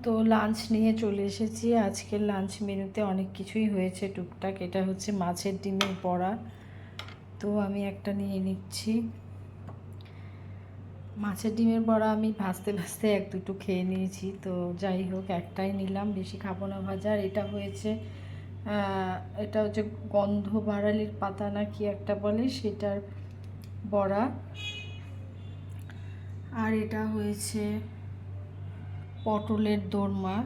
তো লাঞ্চ নিয়ে চলে এসেছি। আজকের লাঞ্চ মেনুতে অনেক কিছুই হয়েছে টুকটাক। এটা হচ্ছে মাছের ডিমের বড়া, তো আমি একটা নিয়ে নিচ্ছি। মাছের ডিমের বড়া আমি ভাজতে ভাজতে এক দুটো খেয়ে নিয়েছি, তো যাই হোক একটাই নিলাম, বেশি খাবো না ভাজা। আর এটা হচ্ছে এটা হচ্ছে গন্ধ বাড়ালির পাতা না কি একটা বলে, সেটার বড়া। আর এটা হয়েছে পটলের দোরমা।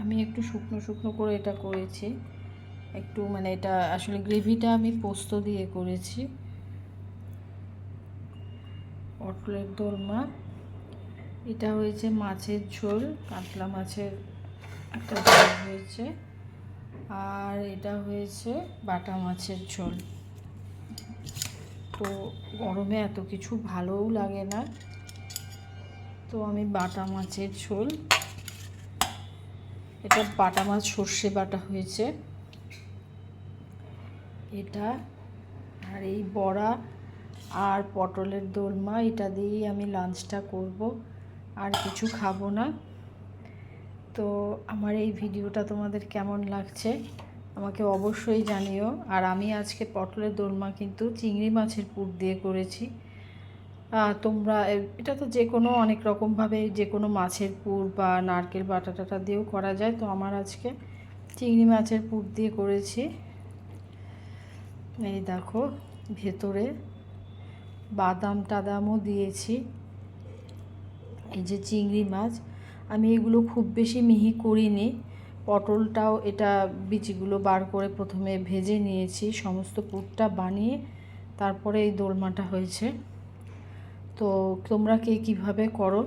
আমি একটু শুকনো শুকনো করে এটা করেছি, একটু মানে এটা আসলে গ্রেভিটা আমি পোস্ত দিয়ে করেছি। পটলের দোরমা। এটা হয়েছে মাছের ঝোল, কাতলা মাছের একটা ঝোল হয়েছে। আর এটা হয়েছে বাটা মাছের ঝোল। তো গরমে এত কিছু ভালোও লাগে না, তো আমি বাটা মাছের ঝোল, এটা বাটা মাছ সর্ষে বাটা হয়েছে এটা। আর এই বড়া আর পটলের দোরমা, এটা দিয়েই আমি লাঞ্চটা করব, আর কিছু খাবো না। তো আমার এই ভিডিওটা তোমাদের কেমন লাগছে আমাকে অবশ্যই জানিও। আর আমি আজকে পটলের দোরমা কিন্তু চিংড়ি মাছের পুর দিয়ে করেছি। তোমরা এটা তো যে কোনো অনেক রকমভাবে যে কোনো মাছের পুর বা নারকেল বাটা টাটা দিয়েও করা যায়, তো আমার আজকে চিংড়ি মাছের পুর দিয়ে করেছি। এই দেখো ভেতরে বাদাম টাদামও দিয়েছি। এই যে চিংড়ি মাছ, আমি এগুলো খুব বেশি মিহি করিনি। পটলটাও এটা বিচিগুলো বার করে প্রথমে ভেজে নিয়েছি, সমস্ত পুরটা বানিয়ে তারপরে এই দোলমাটা হয়েছে। তো তোমরা কে কীভাবে করো